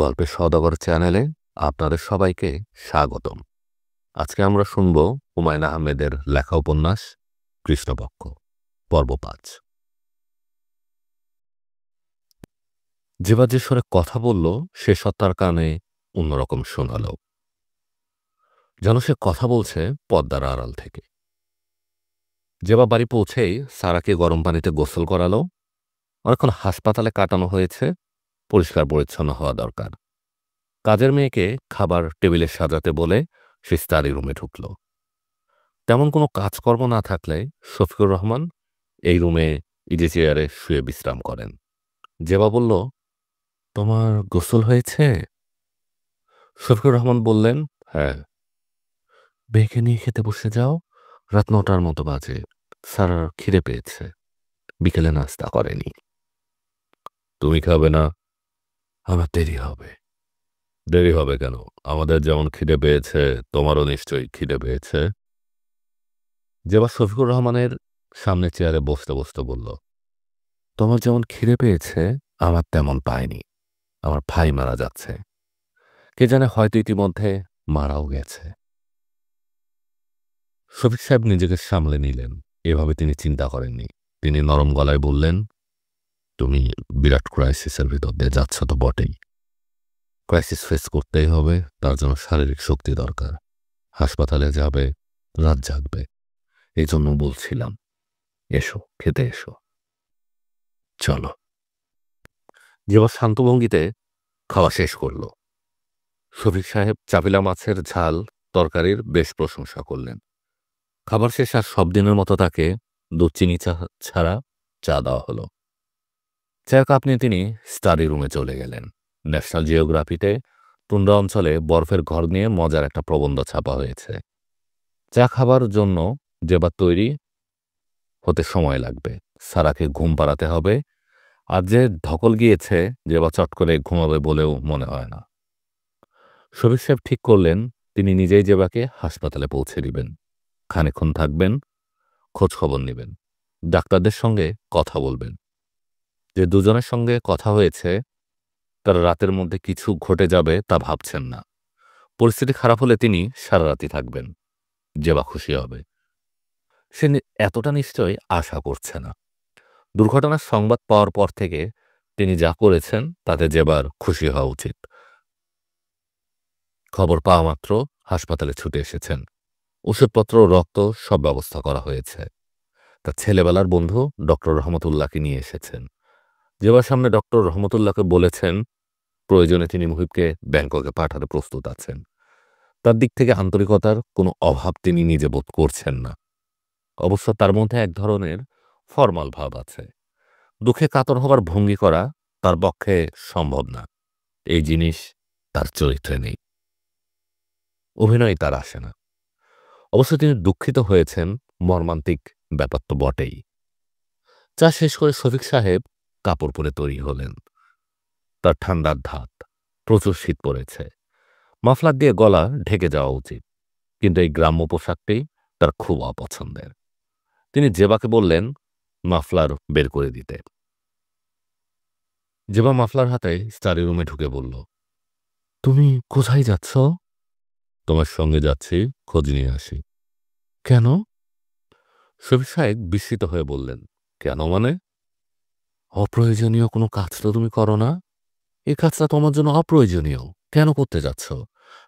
গল্পের সওদাগর চ্যানেলে আপনাদের সবাইকে স্বাগতম। আজকে আমরা শুনব হুমায়ুন আহমেদের লেখা উপন্যাস কৃষ্ণপক্ষ পর্ব ৫। যেবার যে স্বরে কথা বলল সে সত্তার কানে অন্যরকম শোনাল, যেন সে কথা বলছে পদ্মার আড়াল থেকে। যেবা বাড়ি পৌঁছেই সারাকে গরম পানিতে গোসল করালো। অনেকক্ষণ হাসপাতালে কাটানো হয়েছে, পরিষ্কার পরিচ্ছন্ন হওয়া দরকার। কাজের মেয়েকে খাবার টেবিলে সাজাতে বলে সে স্টাডি রুমে ঢুকল। তেমন কোনো কাজকর্ম না থাকলে শফিকুর রহমান এই রুমে ইজি চেয়ারে শুয়ে বিশ্রাম করেন। জেবা বলল, তোমার গোসল হয়েছে? শফিকুর রহমান বললেন, হ্যাঁ। মেয়েকে নিয়ে খেতে বসে যাও, রাত ৯টার মতো বাজে। স্যার খিদে পেয়েছে, বিকেলে নাস্তা করেনি। তুমি খাবে না? আমার দেরি হবে। দেরি হবে কেন? আমাদের যেমন খিদে পেয়েছে তোমারও নিশ্চয়ই খিদে পেয়েছে। যেবার শফিকুর রহমানের সামনে চেয়ারে বসতে বসতে বলল, তোমার যেমন খিদে পেয়েছে আমার তেমন পায়নি। আমার ভাই মারা যাচ্ছে, কে জানে হয়তো ইতিমধ্যে মারাও গেছে। শফিক সাহেব নিজেকে সামলে নিলেন। এভাবে তিনি চিন্তা করেননি। তিনি নরম গলায় বললেন, তুমি বিরাট ক্রাইসিসের ভিতর দিয়ে যাচ্ছ তো বটেই। ক্রাইসিস ফেস করতেই হবে, তার জন্য শারীরিক শক্তি দরকার। হাসপাতালে যাবে, রাত জাগবে। এই জন্য বলছিলাম, এসো খেতে এসো, চলো। যেবার শান্ত ভঙ্গিতে খাওয়া শেষ করল। শফিক সাহেব চাপিলা মাছের ঝাল তরকারির বেশ প্রশংসা করলেন। খাবার শেষ আর সব দিনের মতো তাকে দুধ চিনি চা ছাড়া চা দেওয়া হলো। চায়ের কাপ নিয়ে তিনি স্টাডি রুমে চলে গেলেন। ন্যাশনাল জিওগ্রাফিতে টুন্ডা অঞ্চলে বরফের ঘর নিয়ে মজার একটা প্রবন্ধ ছাপা হয়েছে। চা খাবার জন্য যেবার তৈরি হতে সময় লাগবে, সারাকে ঘুম পাড়াতে হবে। আর যে ধকল গিয়েছে যেবা চট করে ঘুমাবে বলেও মনে হয় না। শফিক সাহেব ঠিক করলেন তিনি নিজেই জেবাকে হাসপাতালে পৌঁছে দিবেন। খানিকক্ষণ থাকবেন, খোঁজ খবর নেবেন, ডাক্তারদের সঙ্গে কথা বলবেন। যে দুজনের সঙ্গে কথা হয়েছে তারা রাতের মধ্যে কিছু ঘটে যাবে তা ভাবছেন না। পরিস্থিতি খারাপ হলে তিনি সারা রাতই থাকবেন, জেবা খুশি হবে। সে এতটা নিশ্চয় আশা করছে না। দুর্ঘটনার সংবাদ পাওয়ার পর থেকে তিনি যা করেছেন তাতে জেবার খুশি হওয়া উচিত। খবর পাওয়া মাত্র হাসপাতালে ছুটে এসেছেন। ওষুধপত্র, রক্ত সব ব্যবস্থা করা হয়েছে। তার ছেলেবেলার বন্ধু ডক্টর রহমতুল্লাহকে নিয়ে এসেছেন। যেবার সামনে ডক্টর রহমতুল্লাহকে বলেছেন প্রয়োজনে তিনি মুহিবকে ব্যাংককে পাঠাতে প্রস্তুত আছেন। তার দিক থেকে আন্তরিকতার কোনো অভাব তিনি নিজে বোধ করছেন না। অবশ্য তার মধ্যে এক ধরনের ফরমাল ভাব আছে। দুঃখে কাতর হবার ভঙ্গি করা তার পক্ষে সম্ভব না। এই জিনিস তার চরিত্রে নেই। অভিনয় তার আসে না। অবশ্য তিনি দুঃখিত হয়েছেন, মর্মান্তিক ব্যাপার তো বটেই। চা শেষ করে শফিক সাহেব কাপড় পরে তৈরি হলেন। তার ঠান্ডার ধাত, প্রচুর শীত পড়েছে। মাফলার দিয়ে গলা ঢেকে যাওয়া উচিত, কিন্তু এই গ্রাম্য পোশাকটি তার খুব অপছন্দের। তিনি জেবাকে বললেন মাফলার বের করে দিতে। জেবা মাফলার হাতে স্টাডি রুমে ঢুকে বলল, তুমি কোথায় যাচ্ছ? তোমার সঙ্গে যাচ্ছি, খোঁজ নিয়ে আসি। কেন? শফিক সাহেব বিস্মিত হয়ে বললেন, কেন মানে? অপ্রয়োজনীয় কোনো কাজ তো তুমি করো না। এই কাজটা তোমার জন্য অপ্রয়োজনীয়। কেন করতে যাচ্ছ?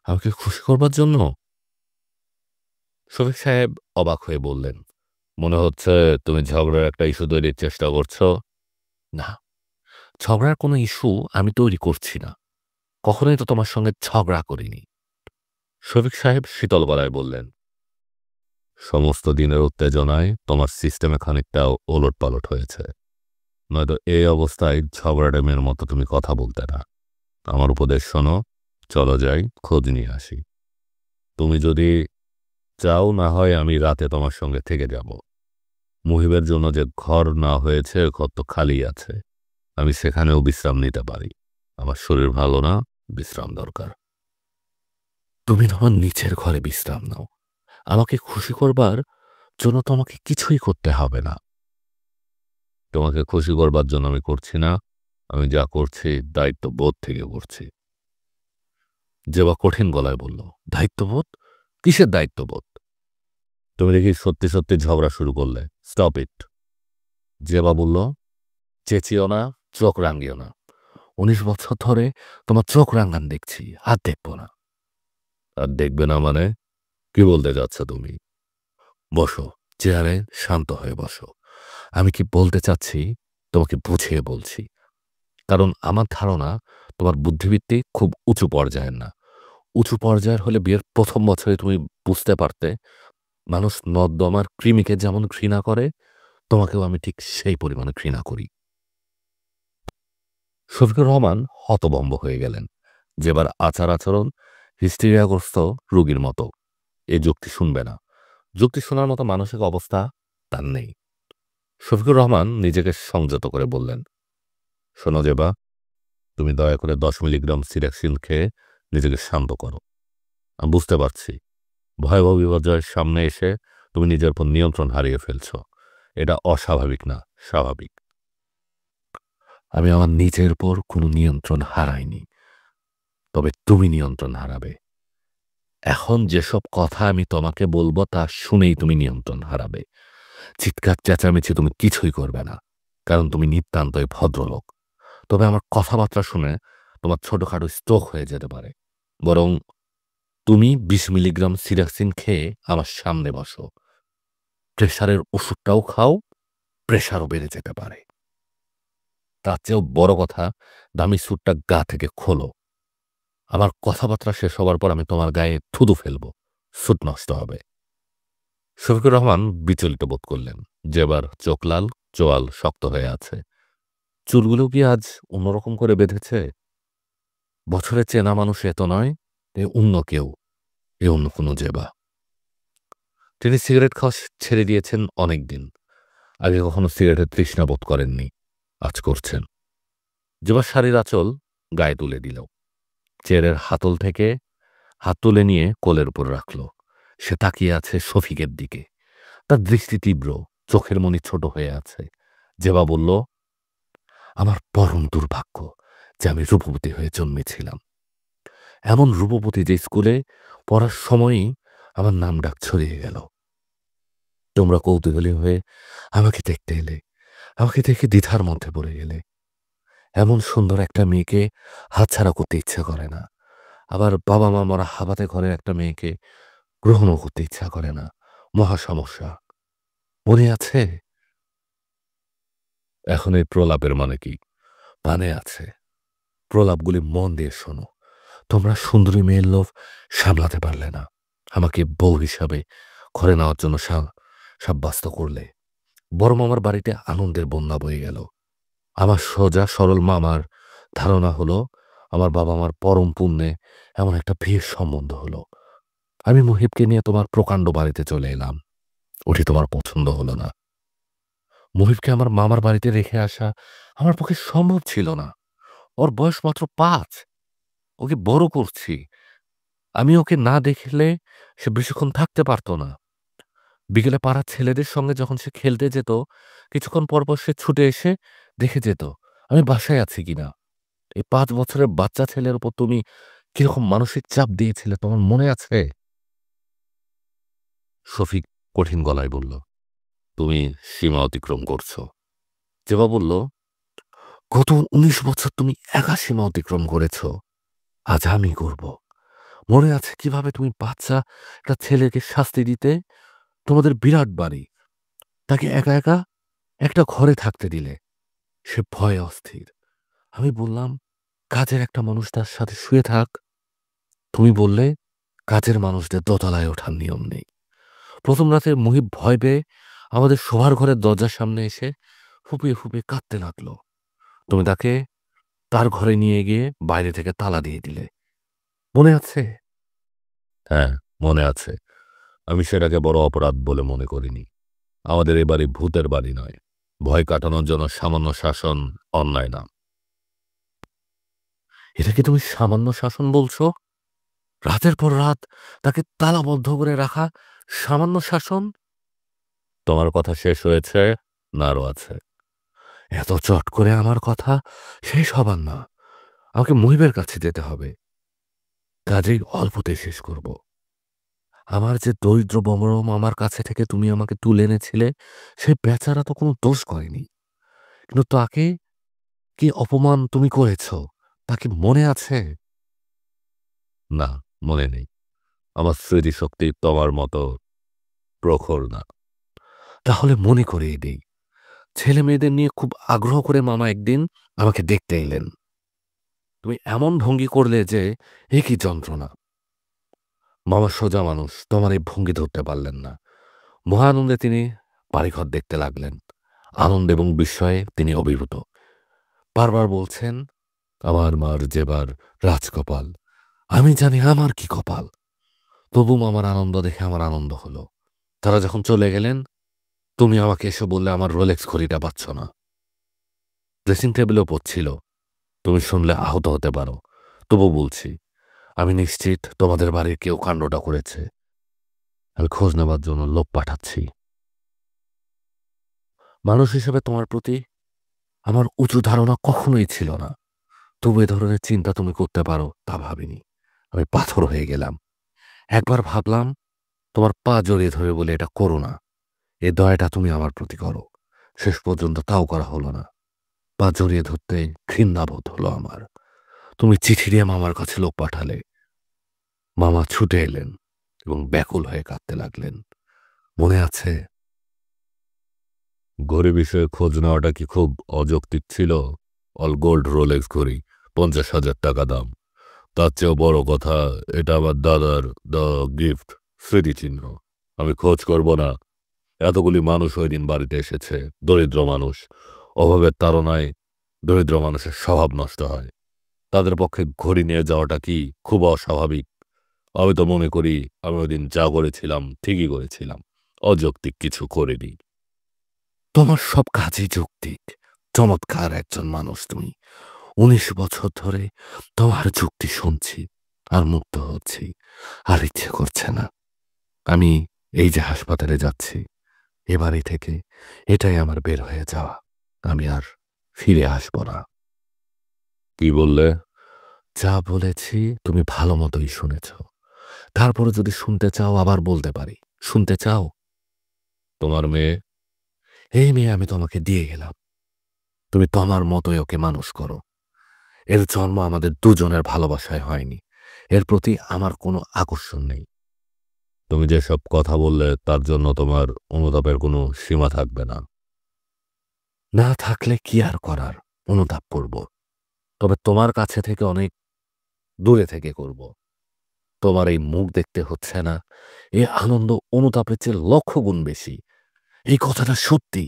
আমাকে খুশি করবার জন্য? শফিক সাহেব অবাক হয়ে বললেন, মনে হচ্ছে তুমি ঝগড়ার একটা ইস্যু তৈরির চেষ্টা করছো। না, ঝগড়ার কোনো ইস্যু আমি তৈরি করছি না। কখনোই তো তোমার সঙ্গে ঝগড়া করিনি। শফিক সাহেব শীতল গলায় বললেন, সমস্ত দিনের উত্তেজনায় তোমার সিস্টেমে খানিকটা ওলট পালট হয়েছে। নয়তো এই অবস্থায় ঝগড়াটেমের মতো তুমি কথা বলতে না। আমার উপদেশ শোনো, চলো যাই, খোঁজ নিয়ে আসি। তুমি যদি চাও না হয় আমি রাতে তোমার সঙ্গে থেকে যাব। মুহিবের জন্য যে ঘর না হয়েছে, ঘর তো খালি আছে। আমি সেখানেও বিশ্রাম নিতে পারি। আমার শরীর ভালো না, বিশ্রাম দরকার। তুমি তোমার নিচের ঘরে বিশ্রাম নাও। আমাকে খুশি করবার জন্য তোমাকে কিছুই করতে হবে না। তোমাকে খুশি করবার জন্য আমি করছি না। আমি যা করছি দায়িত্ব বোধ থেকে করছি। জেবা কঠিন গলায় বলল, দায়িত্ববোধ? কিসের দায়িত্ববোধ? তুমি দেখি সত্যি সত্যি ঝগড়া শুরু করলে। Stop it. জেবা বলল, চেঁচিও না, চোখ রাঙিও না। 19 বছর ধরে তোমার চোখ রাঙান দেখছি, আর দেখব না। আর দেখবে না মানে? কি বলতে যাচ্ছ তুমি? বসো, চেয়ারে শান্ত হয়ে বসো। আমি কি বলতে চাচ্ছি তোমাকে বুঝিয়ে বলছি। কারণ আমার ধারণা তোমার বুদ্ধিবৃত্তি খুব উঁচু পর্যায়ের না। উঁচু পর্যায়ের হলে বিয়ের প্রথম বছরে তুমি বুঝতে পারতে মানুষ নর্দমার কৃমিকে যেমন ঘৃণা করে, তোমাকেও আমি ঠিক সেই পরিমাণে ঘৃণা করি। শফিকুর রহমান হতভম্ব হয়ে গেলেন। যেবার আচার আচরণ হিস্টেরিয়াগ্রস্ত রোগীর মতো। এ যুক্তি শুনবে না। যুক্তি শোনার মতো মানসিক অবস্থা তার নেই। শফিকুর রহমান নিজেকে সংযত করে বললেন, শোনো জেবা, তুমি দয়া করে 10 মিলিগ্রাম সিরাক্সিন খেয়ে নিজেকে শান্ত করো। আমি বুঝতে পারছি ভয়াবহ বিপর্যয়ের সামনে এসে তুমি নিজের উপর নিয়ন্ত্রণ হারিয়ে ফেলছ। এটা অস্বাভাবিক না, স্বাভাবিক। আমি আমার নিজের উপর কোনো নিয়ন্ত্রণ হারাইনি, তবে তুমি নিয়ন্ত্রণ হারাবে। এখন যেসব কথা আমি তোমাকে বলবো তা শুনেই তুমি নিয়ন্ত্রণ হারাবে। চিৎকার চেঁচামেচি তুমি কিছুই করবে না, কারণ তুমি নিতান্তই ভদ্রলোক। তবে আমার কথাবার্তা শুনে তোমার ছোটখাটো স্ট্রোক হয়ে যেতে পারে। বরং তুমি 20 মিলিগ্রাম সিরাক্সিন খেয়ে আমার সামনে বসো। প্রেশারের ওষুধটাও খাও, প্রেশারও বেড়ে যেতে পারে। তার চেয়েও বড় কথা, দামি স্যুটটা গা থেকে খোলো। আমার কথাবার্তা শেষ হবার পর আমি তোমার গায়ে থুতু ফেলবো, স্যুট নষ্ট হবে। শফিকুর রহমান বিচলিত বোধ করলেন। যেবার চোখ লাল, চোয়াল শক্ত হয়ে আছে। চুলগুলো কি আজ অন্যরকম করে বেঁধেছে? বছরে চেনা মানুষ এত নয়, এ অন্য কেউ, এ অন্য কোনো জেবা। তিনি সিগারেট খাওয়া ছেড়ে দিয়েছেন অনেক দিন। আগে কখনো সিগারেটের তৃষ্ণা বোধ করেননি, আজ করছেন। জেবা শাড়ির আঁচল গায়ে তুলে দিল। চেয়ারের হাতল থেকে হাত তুলে নিয়ে কোলের উপর রাখল। সে তাকিয়ে আছে শফিকের দিকে। তার দৃষ্টি তীব্র, চোখের মনি ছোট হয়ে আছে। জেবা বলল, আমার পরম দুর্ভাগ্য যে আমি রূপবতী হয়ে জন্মেছিলাম। এমন রূপবতী যে স্কুলে পড়ার সময়ই আমার নাম ডাক ছড়িয়ে গেল। তোমরা কৌতূহলী হয়ে আমাকে দেখতে এলে, আমাকে দেখে দ্বিধার মধ্যে পড়ে গেলে। এমন সুন্দর একটা মেয়েকে হাতছাড়া করতে ইচ্ছা করে না। আবার বাবা মা মরা হাবাতে ঘরের একটা মেয়েকে গ্রহণও করতে ইচ্ছা করে না। মহা সমস্যা। মনে আছে? এখন এই প্রলাপের মানে কি? মানে আছে। প্রলাপগুলি মন দিয়ে শোনো। তোমরা সুন্দরী মেয়ের লোভ সামলাতে পারলে না। আমাকে বউ হিসাবে ঘরে নেওয়ার জন্য সাব্যস্ত করলে। বড় মামার বাড়িতে আনন্দের বন্যা বয়ে গেল। আমার সোজা সরল মামার ধারণা হলো আমার বাবা আমার পরম পুণ্যে এমন একটা বিয়ের সম্বন্ধ হলো। আমি মুহিবকে নিয়ে তোমার প্রকাণ্ড বাড়িতে চলে এলাম। ওটি তোমার পছন্দ হলো না। মুহিবকে আমার মামার বাড়িতে রেখে আসা আমার পক্ষে সম্ভব ছিল না। ওর বয়স মাত্র 5। ওকে বড় করছি। আমি ওকে না দেখলে সে বেশিক্ষণ থাকতে পারত না। বিকেলে পাড়ার ছেলেদের সঙ্গে যখন সে খেলতে যেত, কিছুক্ষণ পর পর সে ছুটে এসে দেখে যেত আমি বাসায় আছি কিনা। এই 5 বছরের বাচ্চা ছেলের উপর তুমি কিরকম মানসিক চাপ দিয়েছিলে তোমার মনে আছে? শফিক কঠিন গলায় বলল, তুমি সীমা অতিক্রম করছো। জেবা বলল, গত 19 বছর তুমি একা সীমা অতিক্রম করেছ, আজ আমি করব। মনে আছে কিভাবে তুমি বাচ্চা একটা ছেলেকে শাস্তি দিতে? তোমাদের বিরাট বাড়ি, তাকে একা একা একটা ঘরে থাকতে দিলে। সে ভয়ে অস্থির। আমি বললাম, কাজের একটা মানুষ তার সাথে শুয়ে থাক। তুমি বললে, কাজের মানুষদের দোতলায় ওঠার নিয়ম নেই। প্রথম রাতে মুহিব ভয় পেয়ে আমাদের শোবার ঘরের দরজার সামনে এসে ফুপিয়ে ফুপিয়ে কাঁদতে লাগলো। তুমি তাকে তার ঘরে নিয়ে গিয়ে বাইরে থেকে তালা দিয়ে দিলে। মনে আছে? হ্যাঁ, মনে আছে। আমি সেটাকে বড় অপরাধ বলে মনে করিনি। আমাদের এ বাড়ি ভূতের বাড়ি নয়। ভয় কাটানোর জন্য সামান্য শাসন অন্যায় না। এটাকে তুমি সামান্য শাসন বলছো? রাতের পর রাত তাকে তালাবদ্ধ করে রাখা সামান্য শাসন? তোমার কথা শেষ হয়েছে না আরো আছে? এত চট করে আমার কথা শেষ হবার না। আমাকে মুহিবের কাছে যেতে হবে। কাজেই অল্পতে শেষ করব। আমার যে দরিদ্র বমরম আমার কাছে থেকে তুমি আমাকে তুলে এনেছিলে, সে বেচারা তো কোনো দোষ করেনি। কিন্তু তাকে কি অপমান তুমি করেছ, তা কি মনে আছে? না, মনে নেই। আমার স্মৃতিশক্তি তোমার মতো প্রখর না। তাহলে মনে করিয়ে দেই। ছেলে মেয়েদের নিয়ে খুব আগ্রহ করে মামা একদিন আমাকে দেখতে এলেন। তুমি এমন ভঙ্গি করলে যে, এ কি যন্ত্রণা! মামা সোজা মানুষ, তোমার এই ভঙ্গি ধরতে পারলেন না। মহানন্দে তিনি বাড়িঘর দেখতে লাগলেন। আনন্দ এবং বিস্ময়ে তিনি অভিভূত। বারবার বলছেন, আমার মার যেবার রাজকপাল, আমি জানি আমার কি কপাল। তবু মামার আনন্দ দেখে আমার আনন্দ হলো। তারা যখন চলে গেলেন, তুমি আমাকে এসে বললে আমার রোলেক্স ঘড়িটা পাচ্ছ না। ড্রেসিং টেবিলেও পড়ছিল। তুমি শুনলে আহত হতে পারো। তবু বলছি, আমি নিশ্চিত তোমাদের বাড়ির কেউ কাণ্ডটা করেছে। আমি খোঁজ নেবার জন্য লোক পাঠাচ্ছি। মানুষ হিসেবে তোমার প্রতি আমার উঁচু ধারণা কখনোই ছিল না। তবু এ ধরনের চিন্তা তুমি করতে পারো তা ভাবিনি। আমি পাথর হয়ে গেলাম। একবার ভাবলাম তোমার পা জড়িয়ে ধরে বলে এটা করো না। এ দয়াটা তুমি আমার প্রতি করো। শেষ পর্যন্ত তাও করা হলো না। পা জড়িয়ে ধরতে ঘৃণাবোধ হলো আমার। তুমি চিঠি দিয়ে মামার কাছে লোক পাঠালে। মামা ছুটে এলেন এবং ব্যাকুল হয়ে কাঁদতে লাগলেন। মনে আছে? ঘড়ি বিষয়ে খোঁজ নেওয়াটা কি খুব অযৌক্তিক ছিল? অল গোল্ড রোলেক্স ঘড়ি, 50,000 টাকা দাম। তার চেয়েও বড় কথা, এটা আমার দাদার গিফট, স্মৃতিচিহ্ন। আমি খোঁজ করব না? এতগুলি মানুষ ওই দিন বাড়িতে এসেছে, দরিদ্র মানুষ। অভাবের তাড়নায় দরিদ্র মানুষের স্বভাব নষ্ট হয়। তাদের পক্ষে ঘড়ি নিয়ে যাওয়াটা কি খুব অস্বাভাবিক? আমি তো মনে করি আমি ওই দিন যা করেছিলাম ঠিকই করেছিলাম, অযৌক্তিক কিছু করিনি। তোমার সব কাজই যৌক্তিক। চমৎকার একজন মানুষ তুমি। 19 বছর ধরে তোমার যুক্তি শুনছি আর মুগ্ধ হচ্ছি, আর ইচ্ছে করছে না। আমি এই যে হাসপাতালে যাচ্ছি, এ বাড়ি থেকে এটাই আমার বের হয়ে যাওয়া। আমি আর ফিরে আসব না। কি বললে? যা বলেছি তুমি ভালো মতোই শুনেছ। তারপরে যদি শুনতে চাও আবার বলতে পারি। শুনতে চাও? তোমার মেয়ে, এই মেয়ে আমি তোমাকে দিয়ে গেলাম। তুমি তোমার মতোই ওকে মানুষ করো। এর জন্ম আমাদের দুজনের ভালোবাসায় হয়নি। এর প্রতি আমার কোনো আকর্ষণ নেই। তুমি যেসব কথা বললে তার জন্য তোমার অনুতাপের কোনো সীমা থাকবে না। না থাকলে কি আর করার, অনুতাপ করব। তবে তোমার কাছে থেকে অনেক দূরে থেকে করব। তোমার এই মুখ দেখতে হচ্ছে না, এ আনন্দ অনুতাপের চেয়ে লক্ষ গুণ বেশি। এই কথাটা সত্যি।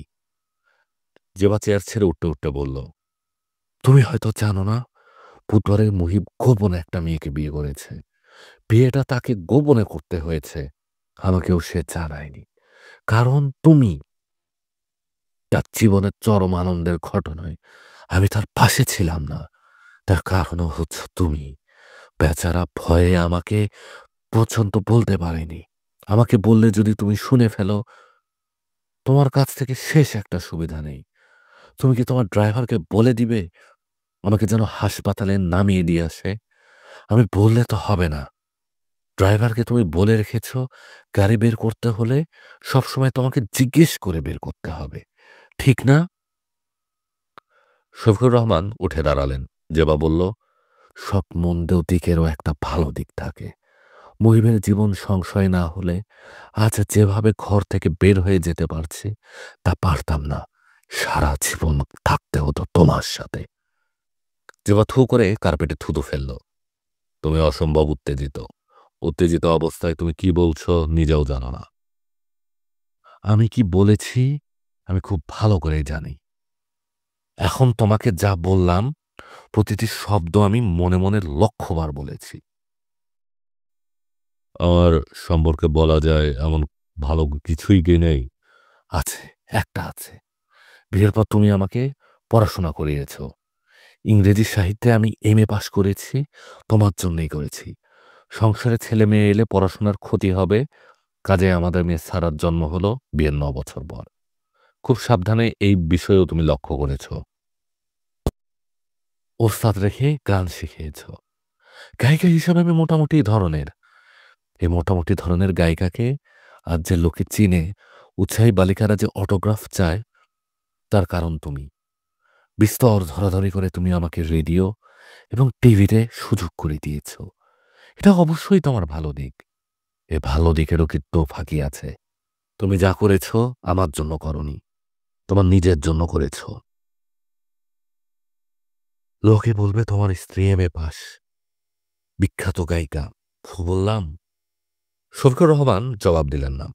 জেবা চেয়ার ছেড়ে উঠতে উঠতে বলল, তুমি হয়তো জানো না, বুধবারের মুহিব গোপনে একটা মেয়েকে বিয়ে করেছে। বিয়েটা তাকে গোপনে করতে হয়েছে। আমাকেও সে জানায়নি। কারণ তুমি। তার জীবনের চরম আনন্দের ঘটনায় আমি তার পাশে ছিলাম না। তার কারণও হচ্ছে তুমি। বেচারা ভয়ে আমাকে পর্যন্ত বলতে পারেনি। আমাকে বললে যদি তুমি শুনে ফেলো, তোমার কাছ থেকে শেষ একটা সুবিধা নেই। তুমি কি তোমার ড্রাইভারকে বলে দিবে আমাকে যেন হাসপাতালে নামিয়ে দিয়ে আসে? আমি বললে তো হবে না। ড্রাইভারকে তুমি বলে রেখেছ গাড়ি বের করতে হলে সবসময় তোমাকে জিজ্ঞেস করে বের করতে হবে, ঠিক না? শফিকুর রহমান উঠে দাঁড়ালেন। জেবা বলল, সব মন্দ দিকেরও একটা ভালো দিক থাকে। মহিবের জীবন সংশয় না হলে আজ যেভাবে ঘর থেকে বের হয়ে যেতে পারছি তা পারতাম না। সারা জীবন থাকতে হতো তোমার সাথে। জেবা থু করে কার্পেটে থুতু ফেলল। তুমি অসম্ভব উত্তেজিত। উত্তেজিত অবস্থায় তুমি কি বলছো নিজেও জানো না। আমি কি বলেছি আমি খুব ভালো করে জানি। এখন তোমাকে যা বললাম প্রতিটি শব্দ আমি মনে মনে লক্ষবার বলেছি। আমার সম্পর্কে বলা যায় এমন ভালো কিছুই কি নেই? আছে, একটা আছে। বিয়ের পর তুমি আমাকে পড়াশোনা করিয়েছ। ইংরেজি সাহিত্যে আমি এমএ পাশ করেছি, তোমার জন্যই করেছি। সংসারে ছেলে মেয়ে এলে পড়াশোনার ক্ষতি হবে, কাজে আমাদের মেয়ে সারার জন্ম হলো বিয়ের 9 বছর পর। খুব সাবধানে এই বিষয়েও তুমি লক্ষ্য করেছ। ওস্তাদ রেখে গান শিখিয়েছ। গায়িকা হিসাবে আমি মোটামুটি ধরনের। এই মোটামুটি ধরনের গায়িকাকে আজ যে লোকে চিনে, উৎসাহী বালিকারা যে অটোগ্রাফ চায়, তার কারণ তুমি। বিস্তর ধরাধরি করে তুমি আমাকে রেডিও এবং টিভিতে সুযোগ করে দিয়েছ। এটা অবশ্যই তোমার ভালো দিক। এ ভালো দিকেরও কিন্তু ফাঁকি আছে। তুমি যা করেছ আমার জন্য করনি, তোমার নিজের জন্য করেছ। লোকে বলবে তোমার স্ত্রী এমএ পাস, বিখ্যাত গায়িকা। বললাম। শফিকুর রহমান জবাব দিলেন না।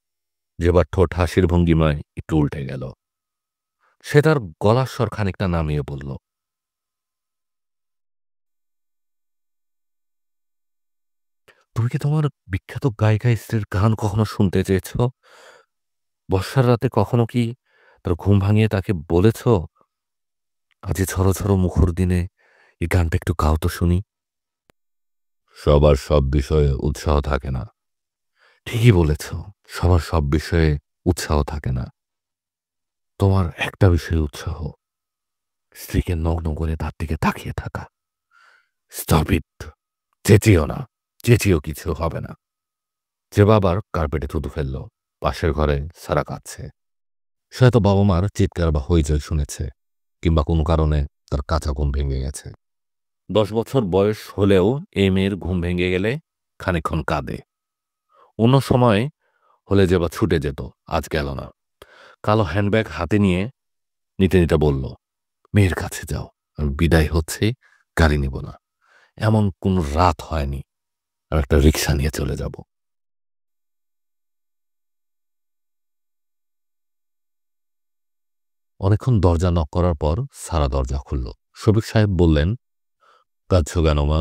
যেবার ঠোঁট হাসির ভঙ্গিমায় একটু উল্টে গেল। সে তার গলার স্বর খানিকটা নামিয়ে বলল, তুমি কি তোমার বিখ্যাত গায়িকা স্ত্রীর গান কখনো শুনতে চেয়েছ? বর্ষার রাতে কখনো কি তার ঘুম ভাঙিয়ে তাকে বলেছ, আজ ঝড়ো ঝড়ো মুখর দিনে এই গানটা একটু গাও তো শুনি? সবার সব বিষয়ে উৎসাহ থাকে না। ঠিকই বলেছ, সবার সব বিষয়ে উৎসাহ থাকে না। তোমার একটা বিষয়ে উৎসাহ, স্ত্রীকে নগ্ন করে তার দিকে তাকিয়ে থাকা। Stop it. চেঁচিও না, চেঁচিও কিছু হবে না। যে বাবার কার্পেটে থুতু ফেলল। পাশের ঘরে সারা কাঁদছে। সে হয়তো বাবা মার চিৎকার বা হইচই শুনেছে, কিংবা কোনো কারণে তার কাঁচা ঘুম ভেঙে গেছে। 10 বছর বয়স হলেও এই মেয়ের ঘুম ভেঙে গেলে খানিকক্ষণ কাঁদে। অন্য সময় হলে যে বা ছুটে যেত, আজ গেল না। কালো হ্যান্ডব্যাগ হাতে নিয়ে নিতে নিতে বলল, মেয়ের কাছে যাও, আমি বিদায় হচ্ছে, গাড়ি নিব না। এমন কোন রাত হয়নি আমি একটা রিক্সা নিয়ে চলে যাব। অনেকক্ষণ দরজা নক করার পর সারা দরজা খুলল। শফিক সাহেব বললেন, কাঁদছো কেন মা?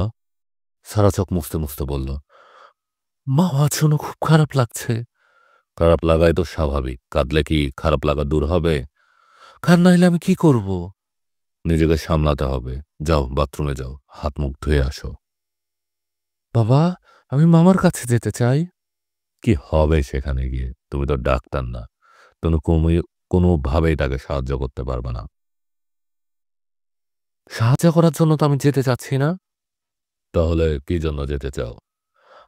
সারা চোখ মুছতে মুছতে বলল, মা, আমার জন্য খুব খারাপ লাগছে। খারাপ লাগাই তো স্বাভাবিক, কাঁদলে কি খারাপ লাগা দূর হবে? কান্না এলে আমি কি করব? নিজেকে সামলাতে হবে। যাও, বাথরুমে যাও, হাত মুখ ধুয়ে আসো। বাবা, আমি মামার কাছে যেতে চাই। কি হবে সেখানে গিয়ে? তুমি তো ডাক্তার না, তুমি কোনোভাবেই তাকে সাহায্য করতে পারবে না। সাহায্য করার জন্য তো আমি যেতে চাচ্ছি না। তাহলে কি জন্য যেতে চাও?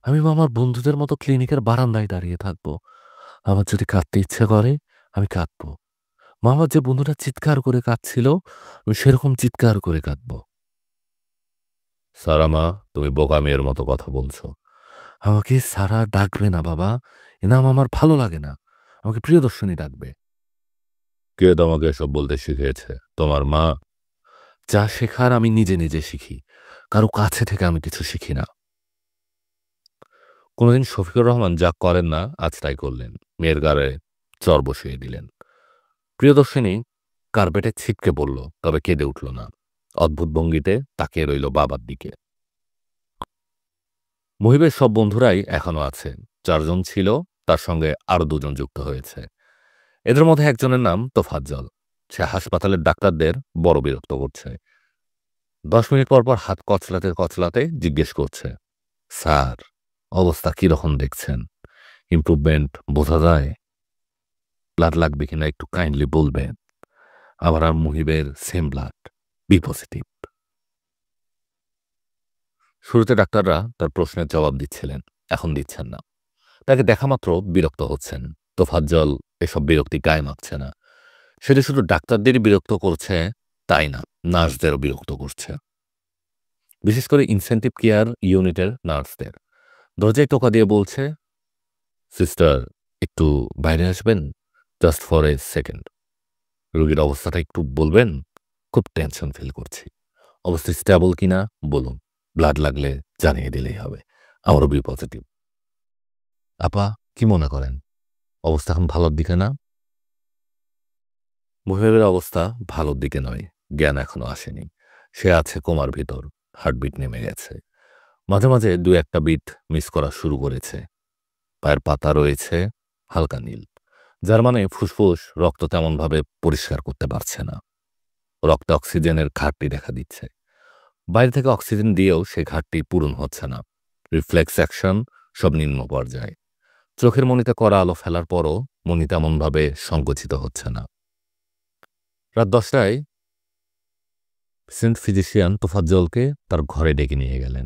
আমি মামার বন্ধুদের মতো ক্লিনিকের বারান্দায় দাঁড়িয়ে থাকবো। আমার যদি কাঁদতে ইচ্ছে করে, আমি কাঁদবো। মামার যে বন্ধুটা চিৎকার করে কাঁদছিল, আমি সেরকম চিৎকার করে কাঁদবো। সারা মা, তুমি বোকা মেয়ের মতো কথা বলছো। আমাকে সারা ডাকবে না বাবা, এ নাম আমার ভালো লাগে না। আমাকে প্রিয়দর্শনী ডাকবে। কে তোমাকে এসব বলতে শিখিয়েছে? তোমার মা? যা শেখার আমি নিজে নিজে শিখি, কারো কাছে থেকে আমি কিছু শিখি না। কোনোদিন শফিকুর রহমান যা করেন না, আজ তাই করলেন। মেয়ের গায়ে চর বসিয়ে দিলেন। প্রিয়দর্শিনী কার্পেটে ছিটকে পড়ল, তবে কেঁদে উঠল না। অদ্ভুত ভঙ্গিতে তাকিয়ে রইল বাবার দিকে। মুহিবের সব বন্ধুরাই এখনো আছে। 4 জন ছিল, তার সঙ্গে আরো 2 জন যুক্ত হয়েছে। এদের মধ্যে একজনের নাম তোফাজ্জল। সে হাসপাতালের ডাক্তারদের বড় বিরক্ত করছে। 10 মিনিট পর পর হাত কচলাতে কচলাতে জিজ্ঞেস করছে, স্যার, অবস্থা কিরকম দেখছেন? ইমপ্রুভমেন্ট বোঝা যায়? ব্লাড লাগবে কিনা একটু কাইন্ডলি বলবেন। আবার আর মুহিবের সেম ব্লাড, বি পজিটিভ। শুরুতে ডাক্তাররা তার প্রশ্নের জবাব দিচ্ছিলেন, এখন দিচ্ছেন না। তাকে দেখা মাত্র বিরক্ত হচ্ছেন। তোফাজ্জল এসব বিরক্তি গায়ে মাখছে না। সেটা শুধু ডাক্তারদেরই বিরক্ত করছে তাই না, নার্সদেরও বিরক্ত করছে। বিশেষ করে ইনসেনটিভ কেয়ার ইউনিটের নার্সদের। দরজায় টোকা দিয়ে বলছে, সিস্টার, একটু বাইরে আসবেন, জাস্ট ফর এ সেকেন্ড। রোগীর অবস্থাটা একটু বলবেন? খুব টেনশন ফিল করছি। অবস্থা স্টেবল কিনা বলুন, ব্লাড লাগলে জানিয়ে দিলেই হবে। আমারও বি পজিটিভ। আপা, কি মনে করেন, অবস্থা এখন ভালোর দিকে না? মুহিবের অবস্থা ভালোর দিকে নয়, জ্ঞান এখনো আসেনি। সে আছে কোমার ভিতর, হার্টবিট নেমে গেছে। মাঝে মাঝে 2-1টা বিট মিস করা শুরু করেছে। পায়ের পাতা রয়েছে হালকা নীল, যার মানে ফুসফুস রক্ত তেমনভাবে পরিষ্কার করতে পারছে না। রক্তে অক্সিজেনের ঘাটতি দেখা দিচ্ছে। বাইরে থেকে অক্সিজেন দিয়েও সে ঘাটতি পূরণ হচ্ছে না। রিফ্লেক্স অ্যাকশন সব নিম্ন পর্যায়ে। চোখের মণিতে করা আলো ফেলার পরও মণি তেমনভাবে সংকুচিত হচ্ছে না। রাত 10টায় সেন্ট ফিজিশিয়ান তোফাজ্জলকে তার ঘরে ডেকে নিয়ে গেলেন।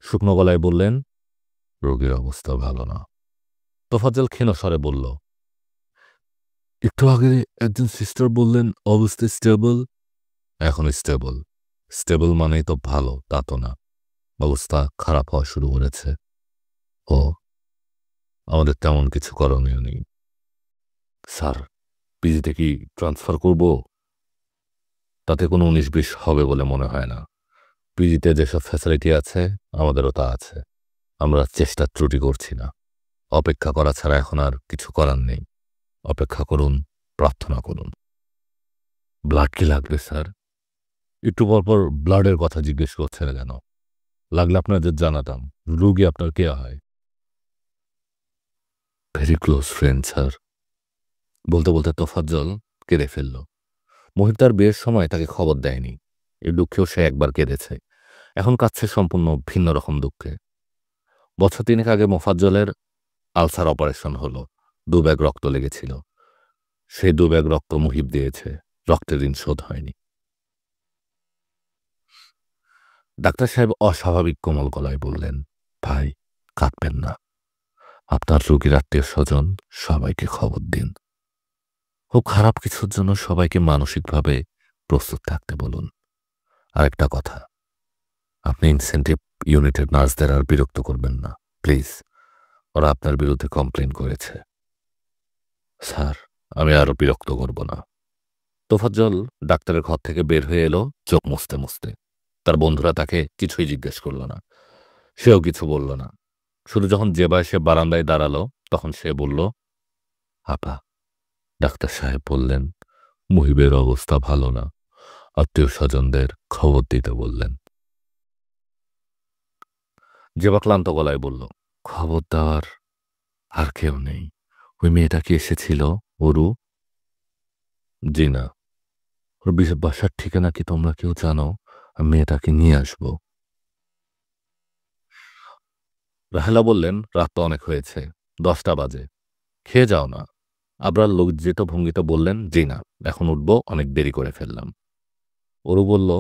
শুকনো গলায় বললেন, রোগীর অবস্থা ভালো না। তোফাজ্জল ক্ষীণ স্বরে বলল, একটু আগে একজন সিস্টার বললেন অবস্থা স্টেবল। এখন স্টেবল। স্টেবল মানেই তো ভালো, তা তো না। অবস্থা খারাপ হওয়া শুরু করেছে। ও, আমাদের তেমন কিছু করণীয় নেই। স্যার, পিজিতে কি ট্রান্সফার করব? তাতে কোনো 19-20 হবে বলে মনে হয় না। পিজিতে যেসব ফ্যাসিলিটি আছে আমাদেরও তা আছে। আমরা চেষ্টার ত্রুটি করছি না। অপেক্ষা করা ছাড়া এখন আর কিছু করার নেই। অপেক্ষা করুন, প্রার্থনা করুন। ব্লাড কি লাগবে স্যার? একটু পরপর ব্লাডের কথা জিজ্ঞেস করছেন কেন? লাগলে আপনাদের জানাতাম। রুগী আপনার কে হয়? Very close friend sir. বলতে বলতে তোফাজ্জল কেঁদে ফেলল। মহিব তার বিয়ের সময় তাকে খবর দেয়নি। এই দুঃখেও সে একবার কেঁদেছে। এখন কাঁদছে সম্পূর্ণ ভিন্ন রকম দুঃখে। বছর 3 আগে মোফাজ্জলের আলসার অপারেশন হলো। 2 ব্যাগ রক্ত লেগেছিল। সেই 2 ব্যাগ রক্ত মুহিব দিয়েছে। রক্তের ঋণ শোধ হয়নি। ডাক্তার সাহেব অস্বাভাবিক কোমল গলায় বললেন, ভাই, কাঁদবেন না। আপনার রোগীর আত্মীয় স্বজন সবাইকে খবর দিন। খুব খারাপ কিছুর জন্য সবাইকে মানসিকভাবে প্রস্তুত থাকতে বলুন। আরেকটা কথা, আপনি ইনসেন্টিভ ইউনিটের নার্সদের আর বিরক্ত করবেন না প্লিজ। ওরা আপনার বিরুদ্ধে কমপ্লেন করেছে। স্যার, আমি আরো বিরক্ত করব না। তোফাজ্জল ডাক্তারের ঘর থেকে বের হয়ে এলো চোখ মুছতে মুছতে। তার বন্ধুরা তাকে কিছুই জিজ্ঞেস করল না। সেও কিছু বলল না। শুধু যখন জেবায় সে বারান্দায় দাঁড়ালো তখন সে বলল, আপা, ডাক্তার সাহেব বললেন মুহিবের অবস্থা ভালো না, আত্মীয় স্বজনদের খবর দিতে বললেন। জেবা ক্লান্ত গলায় বলল, খবর দেওয়ার আর কেউ নেই? ওই মেয়েটা কি এসেছিল, অরু? জি না। ওর বাসার ঠিকানা কি তোমরা কেউ জানো? আমি মেয়েটাকে নিয়ে আসবো। রাহেলা বললেন, রাত তো অনেক হয়েছে, 10টা বাজে, খেয়ে যাও না। আবরার লজ্জিত ভঙ্গিতে বললেন, জি না, এখন উঠবো, অনেক দেরি করে ফেললাম। অরু বলল,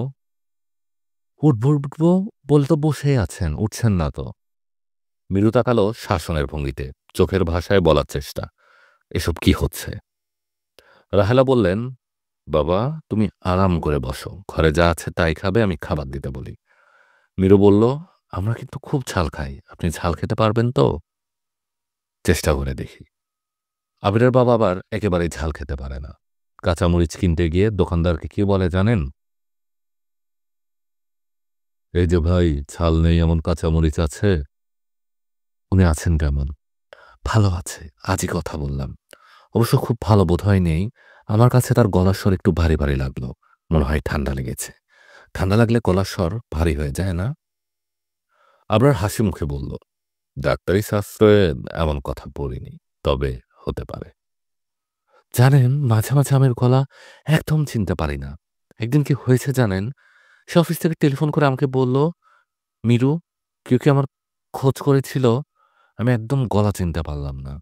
উঠবো উঠবো বলে তো বসেই আছেন, উঠছেন না তো। মীরু তাকালো শাসনের ভঙ্গিতে, চোখের ভাষায় বলার চেষ্টা, এসব কি হচ্ছে? রাহেলা বললেন, বাবা, তুমি আরাম করে বসো, ঘরে যা আছে তাই খাবে, আমি খাবার দিতে বলি। মীরু বলল, আমরা কিন্তু খুব ঝাল খাই, আপনি ঝাল খেতে পারবেন তো? চেষ্টা করে দেখি। আবিরের বাবা আবার একেবারেই ঝাল খেতে পারে না। কাঁচামরিচ কিনতে গিয়ে দোকানদারকে কি বলে জানেন? এই যে ভাই, ঝাল নেই এমন কাঁচামরিচ আছে? উনি আছেন কেমন? ভালো আছে, আজই কথা বললাম। অবশ্য খুব ভালো বোধহয় নেই। আমার কাছে তার গলার স্বর একটু ভারী ভারী লাগলো। মনে হয় ঠান্ডা লেগেছে। ঠান্ডা লাগলে গলার স্বর ভারী হয়ে যায় না? আবরার হাসি মুখে বলল, ডাক্তারি শাস্ত্রে এমন কথা পড়িনি, তবে হতে পারে। জানেন, মাঝে মাঝে আমের গলা একদম চিনতে পারি না। একদিন কি হয়েছে জানেন? সে অফিস থেকে টেলিফোন করে আমাকে বলল, মিরু, কেউ কি আমার খোঁজ করেছিল? আমি একদম গলা চিনতে পারলাম না।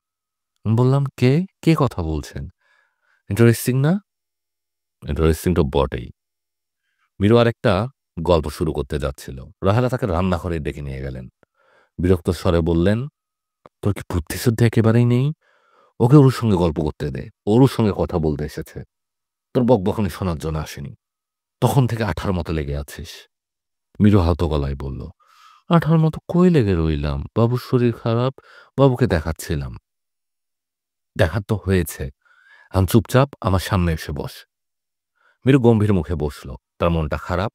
আমি বললাম, কে? কে কথা বলছেন? ইন্টারেস্টিং না? ইন্টারেস্টিং তো বটেই। মিরু আরেকটা গল্প শুরু করতে যাচ্ছিল। রাহেলা তাকে রান্নাঘরে ডেকে নিয়ে গেলেন। বিরক্ত স্বরে বললেন, তোর কি বুদ্ধিশুদ্ধি একেবারেই নেই? ওকে ওর সঙ্গে গল্প করতে দে, ওর সঙ্গে কথা বলতে এসেছে, তোর বকবকানি শোনার জন্য আসেনি। তখন থেকে আঠার মতো লেগে আছিস। মিরু হালতো গলায় বলল, আঠার মতো কই লেগে রইলাম? বাবুর শরীর খারাপ, বাবুকে দেখাচ্ছিলাম। দেখার তো হয়েছে, এখন চুপচাপ আমার সামনে এসে বস। মিরু গম্ভীর মুখে বসল। তার মনটা খারাপ।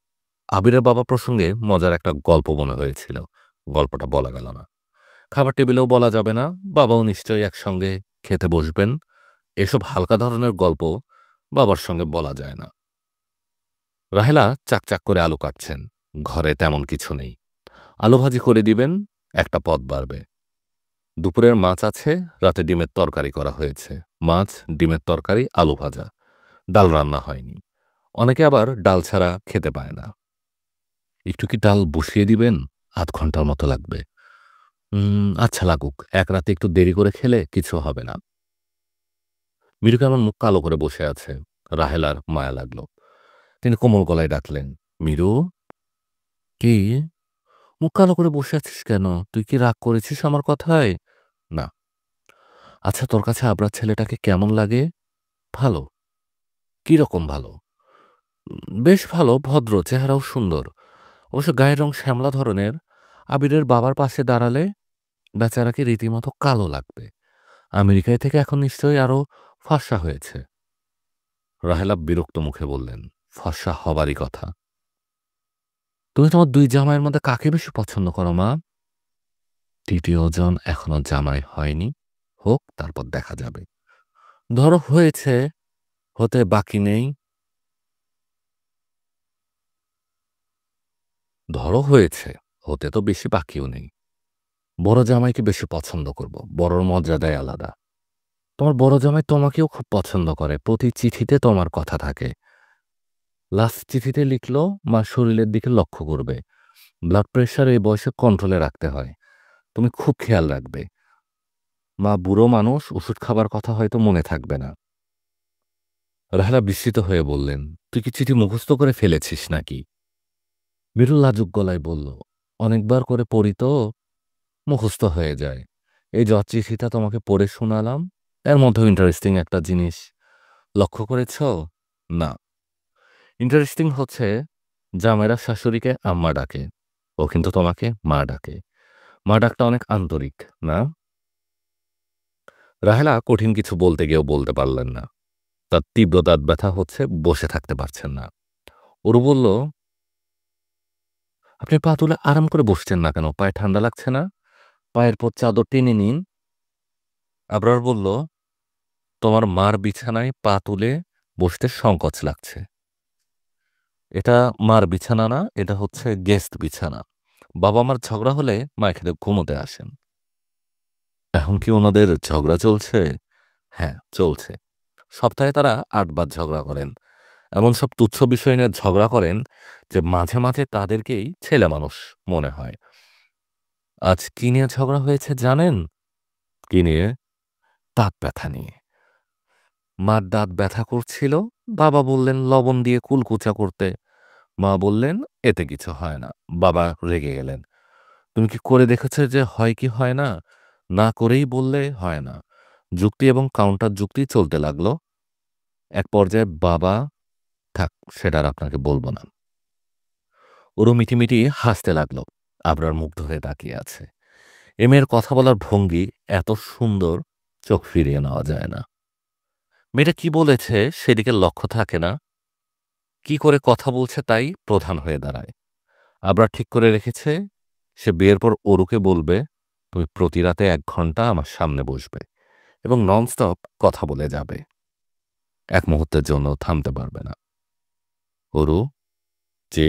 আবিরের বাবা প্রসঙ্গে মজার একটা গল্প মনে হয়েছিল। গল্পটা বলা গেল না। খাবার টেবিলেও বলা যাবে না। বাবাও নিশ্চয়ই একসঙ্গে খেতে বসবেন। এসব হালকা ধরনের গল্প বাবার সঙ্গে বলা যায় না। রাহেলা চাকচাক করে আলু কাটছেন। ঘরে তেমন কিছু নেই। আলু ভাজি করে দিবেন, একটা পদ বাড়বে। দুপুরের মাছ আছে, রাতে ডিমের তরকারি করা হয়েছে। মাছ, ডিমের তরকারি, আলু ভাজা। ডাল রান্না হয়নি। অনেকে আবার ডাল ছাড়া খেতে পায় না। একটু কি ডাল বসিয়ে দিবেন? 0.5 ঘন্টার মতো লাগবে। আচ্ছা লাগুক, এক রাতে একটু দেরি করে খেলে কিছু হবে না। মিরু কেমন মুখ কালো করে বসে আছে। রাহেলার মায়া লাগলো। তিনি কোমল গলায় ডাকলেন, মিরু। কি? মুখ কালো করে বসে আছিস কেন? তুই কি রাগ করেছিস আমার কথায়? না। আচ্ছা, তোর কাছে আবরার ছেলেটাকে কেমন লাগে? ভালো। কিরকম ভালো? বেশ ভালো, ভদ্র, চেহারাও সুন্দর। অবশ্য গায়ের রং শ্যামলা ধরনের। আবিরের বাবার পাশে দাঁড়ালে বেচারাকে রীতিমতো কালো লাগবে। আমেরিকায় থেকে এখন নিশ্চয়ই আরো ফর্সা হয়েছে। রাহেলা বিরক্ত মুখে বললেন, ফর্সা হবারই কথা। তুমি তোমার দুই জামাইয়ের মধ্যে কাকে বেশি পছন্দ করো মা? তৃতীয় জন এখনো জামাই হয়নি, হোক, তারপর দেখা যাবে। ধরো হয়েছে, হতে বাকি নেই। ধরো হয়েছে, হতে তো বেশি বাকিও নেই। বড় জামাইকে বেশি পছন্দ করব, বড়র মর্যাদাই আলাদা। তোমার বড় জামাই তোমাকেও খুব পছন্দ করে, প্রতি চিঠিতে তোমার কথা থাকে। লাস্ট চিঠিতে লিখলো, মা শরীরের দিকে লক্ষ্য করবে। ব্লাড প্রেশার এই বয়সে কন্ট্রোলে রাখতে হয়, তুমি খুব খেয়াল রাখবে। মা বুড়ো মানুষ, ওষুধ খাবার কথা হয়তো মনে থাকবে না। রাহেলা বিস্মিত হয়ে বললেন, তুই কি চিঠি মুখস্থ করে ফেলেছিস নাকি? বিরু লাজুক গলায় বলল, অনেকবার করে পড়ি তো, মুখস্থ হয়ে যায়। এই যে চিঠিটা তোমাকে পড়ে শোনালাম, এর মধ্যেও ইন্টারেস্টিং একটা জিনিস লক্ষ্য করেছ? না। ইন্টারেস্টিং হচ্ছে, জামাইরা শাশুড়িকে আম্মা ডাকে, ও কিন্তু তোমাকে মা ডাকে। মা ডাকটা অনেক আন্তরিক, না? রাহেলা কঠিন কিছু বলতে গিয়েও বলতে পারলেন না। তার তীব্র দাঁত ব্যথা হচ্ছে, বসে থাকতে পারছেন না। ওরু বলল, আপনি পা তুলে আরাম করে বসছেন না কেন? পায়ে ঠান্ডা লাগছে না? পায়ের পর চাদর টেনে নিন। আবরার বলল, তোমার মার বিছানায় পা তুলে বসতে সংকোচ লাগছে। এটা মার বিছানা না, এটা হচ্ছে গেস্ট বিছানা। বাবা মার ঝগড়া হলে মা এখানে ঘুমোতে আসেন। এখন কি ওনাদের ঝগড়া চলছে? হ্যাঁ, চলছে। সপ্তাহে তারা ৮ বার ঝগড়া করেন। এমন সব তুচ্ছ বিষয় নিয়ে ঝগড়া করেন যে মাঝে মাঝে তাদেরকেই ছেলে মানুষ মনে হয়। আজ কি নিয়ে ঝগড়া হয়েছে জানেন? কি নিয়ে? দাঁত ব্যথা নিয়ে। মার দাঁত ব্যথা করছিল, বাবা বললেন লবণ দিয়ে কুলকুচা করতে। মা বললেন এতে কিছু হয় না। বাবা রেগে গেলেন, তুমি কি করে দেখেছো যে হয় কি হয় না? না করেই বললে হয় না। যুক্তি এবং কাউন্টার যুক্তি চলতে লাগলো। এক পর্যায়ে বাবা, থাক, সেটা আর আপনাকে বলবো না। ওরও মিটিমিটি হাসতে লাগলো। আবরার মুগ্ধ হয়ে তাকিয়ে আছে। এ মেয়ের কথা বলার ভঙ্গি এত সুন্দর, চোখ ফিরিয়ে নেওয়া যায় না। মেয়েটা কি বলেছে সেদিকে লক্ষ্য থাকে না, কি করে কথা বলছে তাই প্রধান হয়ে দাঁড়ায়। আবরার ঠিক করে রেখেছে, সে বিয়ের পর অরুকে বলবে, তুমি প্রতি রাতে ১ ঘন্টা আমার সামনে বসবে এবং ননস্টপ কথা বলে যাবে, এক মুহূর্তের জন্য থামতে পারবে না। অরু, যে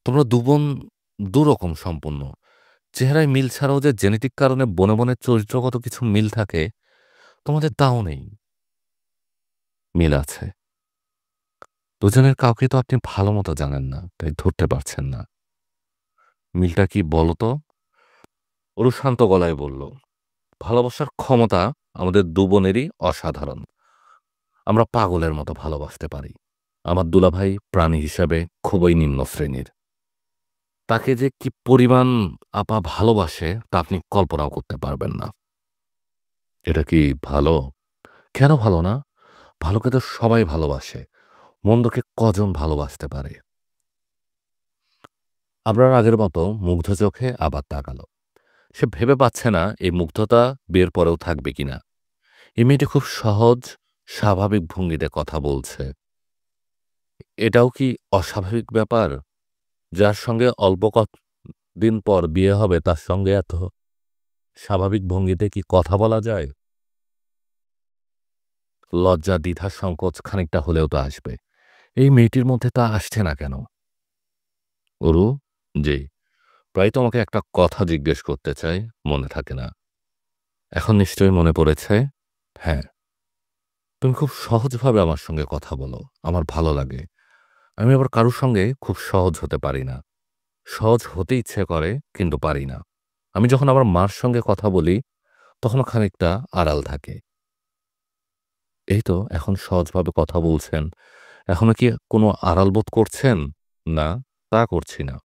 তোমরা দুবোন দুরকম সম্পূর্ণ। চেহারায় মিল ছাড়াও যে জেনেটিক কারণে বনে বনে চরিত্রগত কিছু মিল থাকে, তোমাদের তাও নেই। মিল আছে, দুজনের কাউকে তো আপনি ভালো মতো জানেন না, তাই ধরতে পারছেন না। মিলটা কি বলো তো? অরু শান্ত গলায় বলল, ভালোবাসার ক্ষমতা আমাদের দুবোনেরই অসাধারণ। আমরা পাগলের মতো ভালোবাসতে পারি। আমার দুলাভাই প্রাণী হিসাবে খুবই নিম্ন শ্রেণীর। তাকে যে কি পরিমাণ আপা ভালোবাসে তা আপনি কল্পনাও করতে পারবেন না। এটা কি ভালো? কেন ভালো না? ভালোকে তো সবাই ভালোবাসে, মন্দকে কজন ভালোবাসতে পারে? আপনার আগের মতো মুগ্ধ চোখে আবার তাকালো। সে ভেবে পাচ্ছে না এই মুগ্ধতা বিয়ের পরেও থাকবে কিনা। এই মেয়েটি খুব সহজ, স্বাভাবিক ভঙ্গিতে কথা বলছে। এটাও কি অস্বাভাবিক ব্যাপার? যার সঙ্গে অল্প দিন পর বিয়ে হবে তার সঙ্গে এত স্বাভাবিক ভঙ্গিতে কি কথা বলা যায়? লজ্জা, দ্বিধা, সংকোচ খানিকটা হলেও তো আসবে। এই মেয়েটির মধ্যে তা আসছে না কেন? অরু, জি, প্রায় তোমাকে একটা কথা জিজ্ঞেস করতে চাই, মনে থাকে না। এখন নিশ্চয়ই মনে পড়েছে। হ্যাঁ, তুমি খুব সহজভাবে আমার সঙ্গে কথা বলো, আমার ভালো লাগে। আমি আবার কারোর সঙ্গে খুব সহজ হতে পারি না। সহজ হতে ইচ্ছে করে, কিন্তু পারি না। আমি যখন আমার মার সঙ্গে কথা বলি তখনও খানিকটা আড়াল থাকে। এই তো এখন সহজভাবে কথা বলছেন, এখনো কি কোনো আড়াল বোধ করছেন? না, তা করছি না।